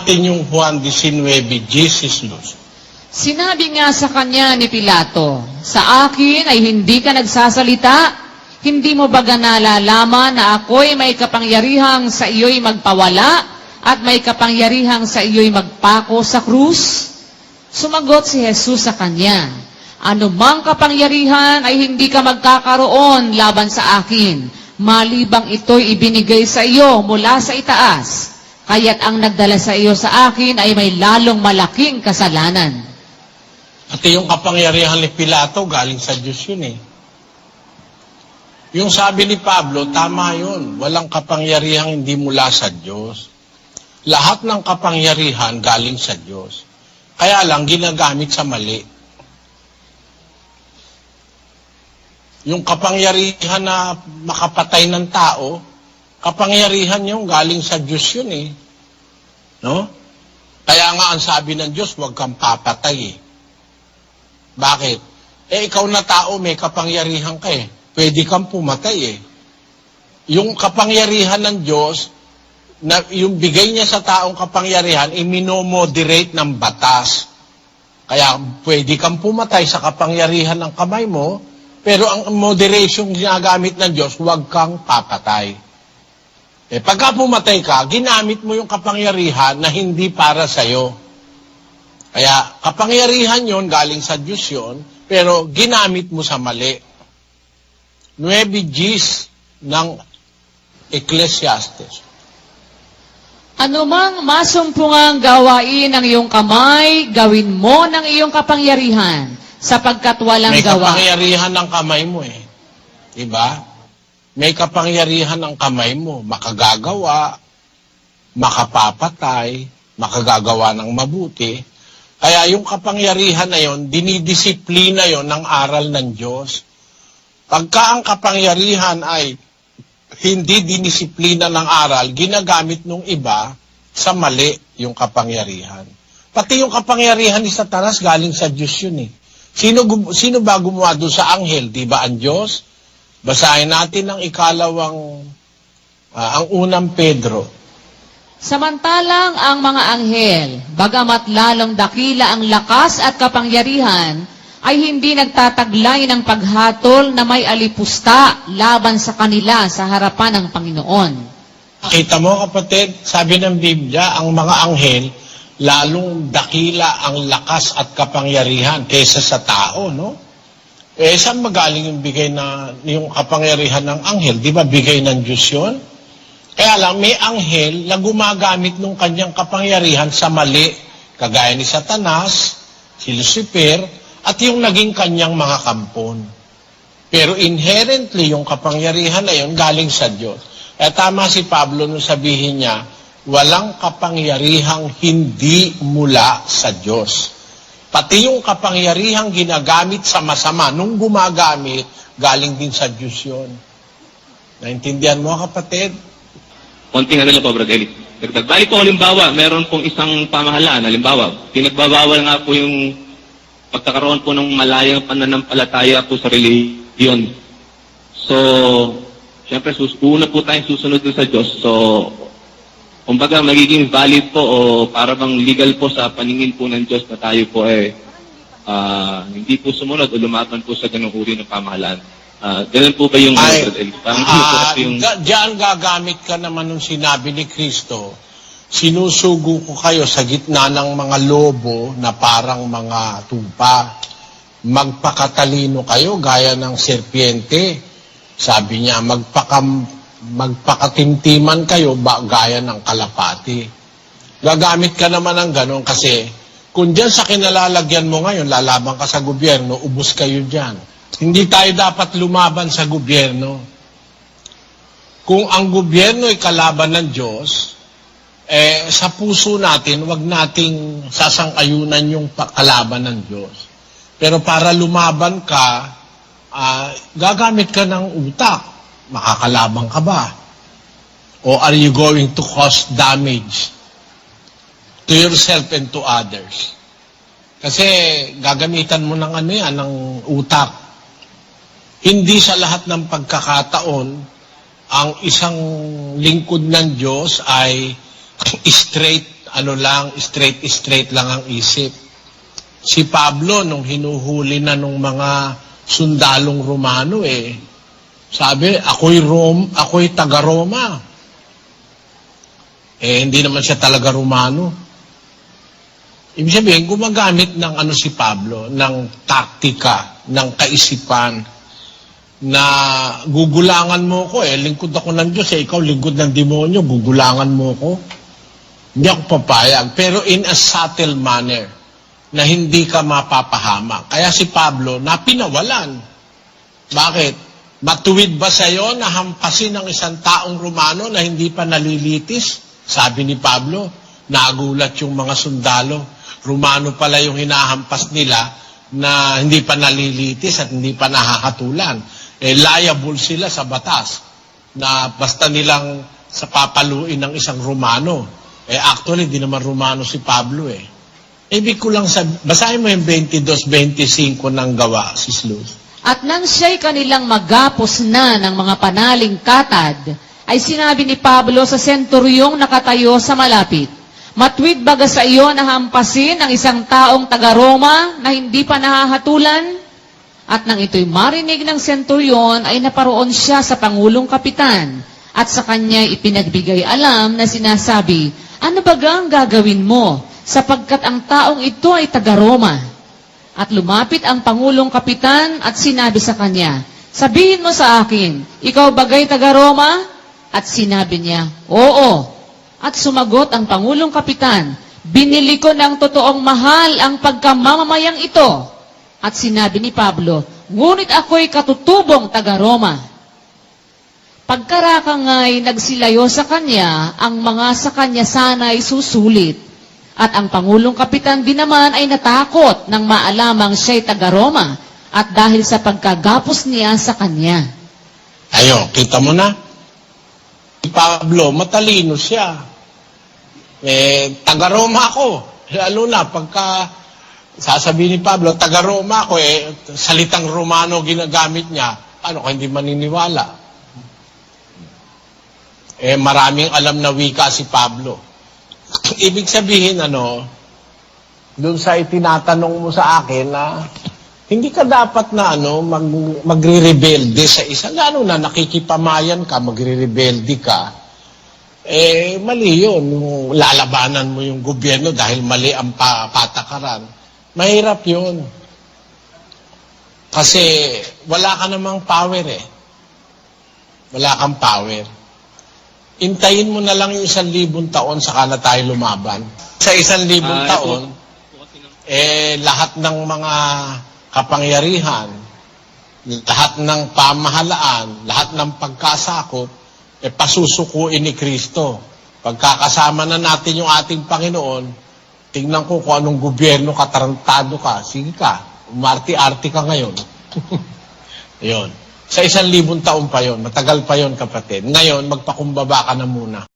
natin yung Juan 19, Jesus Luz. Sinabi nga sa kanya ni Pilato, sa akin ay hindi ka nagsasalita, hindi mo ba nalalaman na ako'y may kapangyarihang sa iyo'y magpawala at may kapangyarihang sa iyo'y magpako sa krus? Sumagot si Jesus sa kanya, anumang kapangyarihan ay hindi ka magkakaroon laban sa akin, malibang ito'y ibinigay sa iyo mula sa itaas. Kaya't ang nagdala sa iyo sa akin ay may lalong malaking kasalanan. At yung kapangyarihan ni Pilato, galing sa Diyos yun eh. Yung sabi ni Pablo, tama yun. Walang kapangyarihan hindi mula sa Diyos. Lahat ng kapangyarihan galing sa Diyos. Kaya lang, ginagamit sa mali. Yung kapangyarihan na makapatay ng tao, kapangyarihan yung galing sa Diyos yun eh. No? Kaya nga ang sabi ng Diyos, huwag kang papatay eh. Bakit? Ikaw na tao, may kapangyarihan ka eh. Pwede kang pumatay eh. Yung kapangyarihan ng Diyos, na yung bigay niya sa taong kapangyarihan, iminomoderate ng batas. Kaya pwede kang pumatay sa kapangyarihan ng kamay mo, pero ang moderation ginagamit ng Diyos, huwag kang papatay. Pagka pumatay ka, ginamit mo yung kapangyarihan na hindi para sa'yo. Kaya kapangyarihan yon galing sa Diyos yon, pero ginamit mo sa mali. 9 Gs ng Ecclesiastes. Anumang masumpungang gawain ng iyong kamay, gawin mo ng iyong kapangyarihan, sapagkat walang May gawa. May kapangyarihan ng kamay mo eh. Diba? May kapangyarihan ng kamay mo. Makagagawa, makapapatay, makagagawa ng mabuti. Kaya yung kapangyarihan na yon, dinidisiplina yon ng aral ng Diyos. Pagka ang kapangyarihan ay hindi dinisiplina ng aral, ginagamit ng iba sa mali yung kapangyarihan. Pati yung kapangyarihan ni Satanas galing sa Diyos yun eh. Sino ba gumawa doon sa anghel? Di ba ang Diyos? Basahin natin ang ang unang Pedro. Samantalang ang mga anghel, bagamat lalong dakila ang lakas at kapangyarihan, ay hindi nagtataglay ng paghatol na may alipusta laban sa kanila sa harapan ng Panginoon. Kita mo kapatid, sabi ng Biblia, ang mga anghel, lalong dakila ang lakas at kapangyarihan kaysa sa tao, no? Saan magaling yung bigay na yung kapangyarihan ng anghel? Di ba bigay ng Diyos yun? Kaya lang, may anghel na gumagamit ng kanyang kapangyarihan sa mali, kagaya ni Satanas, si Lucifer, at yung naging kanyang mga kampon. Pero inherently, yung kapangyarihan na yun galing sa Diyos. Tama si Pablo nung sabihin niya, walang kapangyarihang hindi mula sa Diyos. Pati yung kapangyarihang ginagamit sa masama, nung gumagamit, galing din sa Diyos yun. Naintindihan mo, kapatid? Konting ano lang po, Brother Eli. Bali po, halimbawa, meron pong isang pamahalaan, halimbawa, pinagbabawal nga po yung pagkakaroon po ng malayang pananampalataya po sa relihiyon. So, syempre, una po tayong susunod sa Diyos. So, kumbaga, magiging valid po o para bang legal po sa paningin po ng Diyos na tayo po hindi po sumunod o lumaban po sa ganung uri ng pamahalaan. Ganun po ba yung... Diyan gagamit ka naman nung sinabi ni Kristo, sinusugo ko kayo sa gitna ng mga lobo na parang mga tupa. Magpakatalino kayo gaya ng serpiente. Sabi niya, magpakatimtiman kayo gaya ng kalapati. Gagamit ka naman ng ganon kasi kung dyan sa kinalalagyan mo ngayon, lalaban ka sa gobyerno, ubos kayo dyan. Hindi tayo dapat lumaban sa gobyerno. Kung ang gobyerno ay kalaban ng Diyos, sa puso natin, wag nating sasang-ayunan yung kalaban ng Diyos. Pero para lumaban ka, gagamit ka ng utak. Makakalaban ka ba? O are you going to cause damage to yourself and to others? Kasi gagamitan mo ng ng utak. Hindi sa lahat ng pagkakataon, ang isang lingkod ng Diyos ay straight ano lang, straight lang ang isip. Si Pablo, nung hinuhuli na nung mga sundalong Romano, sabi, ako'y taga-Roma. Hindi naman siya talaga Romano. Ibig sabihin, gumagamit ng si Pablo, ng taktika, ng kaisipan, na gugulangan mo ko, lingkod ako ng Diyos, ikaw lingkod ng demonyo, gugulangan mo ko. Hindi ako papayag, pero in a subtle manner, na hindi ka mapapahama. Kaya si Pablo, napinawalan. Bakit? Matuwid ba sa'yo na hampasin ng isang taong Romano na hindi pa nalilitis? Sabi ni Pablo, nagulat yung mga sundalo. Romano pala yung hinahampas nila na hindi pa nalilitis at hindi pa nahahatulan. Liable sila sa batas na basta nilang sa papaluin ng isang Romano. Actually, di naman Romano si Pablo Ibig ko lang basahin mo yung 22-25 ng gawa, Sis Luz. At nang siya'y kanilang magapos na ng mga panaling katad, ay sinabi ni Pablo sa senturyong nakatayo sa malapit, "Matwid baga sa iyo na hampasin ang isang taong taga-Roma na hindi pa nahahatulan?" At nang ito'y marinig ng senturyon, ay naparoon siya sa Pangulong Kapitan, at sa kanya ipinagbigay alam na sinasabi, "Ano baga ang gagawin mo? Sapagkat ang taong ito ay taga-Roma." At lumapit ang Pangulong Kapitan at sinabi sa kanya, "Sabihin mo sa akin, ikaw bagay taga-Roma?" At sinabi niya, "Oo." At sumagot ang Pangulong Kapitan, "Binili ko ng totoong mahal ang pagkamamamayang ito." At sinabi ni Pablo, "Ngunit ako'y katutubong taga-Roma." Pagkarakang nga'y nagsilayo sa kanya, ang mga sa kanya sana'y susulit. At ang Pangulong Kapitan din naman ay natakot nang maalamang siya'y taga-Roma at dahil sa pagkagapos niya sa kanya. Kita mo na? Si Pablo, matalino siya. Taga-Roma ako. Lalo na, pagka sasabihin ni Pablo, taga-Roma ako, salitang Romano ginagamit niya, ano kung hindi maniniwala? Maraming alam na wika si Pablo. Ibig sabihin, doon sa itinatanong mo sa akin na hindi ka dapat na magre-rebelde sa isa. Lalo na nakikipamayan ka, magre-rebelde ka. Mali yun. Lalabanan mo yung gobyerno dahil mali ang patakaran. Mahirap yun. Kasi wala ka namang power Wala kang power. Intayin mo na lang yung 1,000 taon saka na tayo lumaban. Sa 1,000 taon, lahat ng mga kapangyarihan, lahat ng pamahalaan, lahat ng pagkasakop, pasusukuin ni Kristo. Pagkakasama na natin yung ating Panginoon, tingnan ko kung anong gobyerno katarantado ka. Sige ka, umarte-arte ka ngayon. Yun. Sa 1,000 taon pa yon, matagal pa yon kapatid. Ngayon, magpakumbaba ka na muna.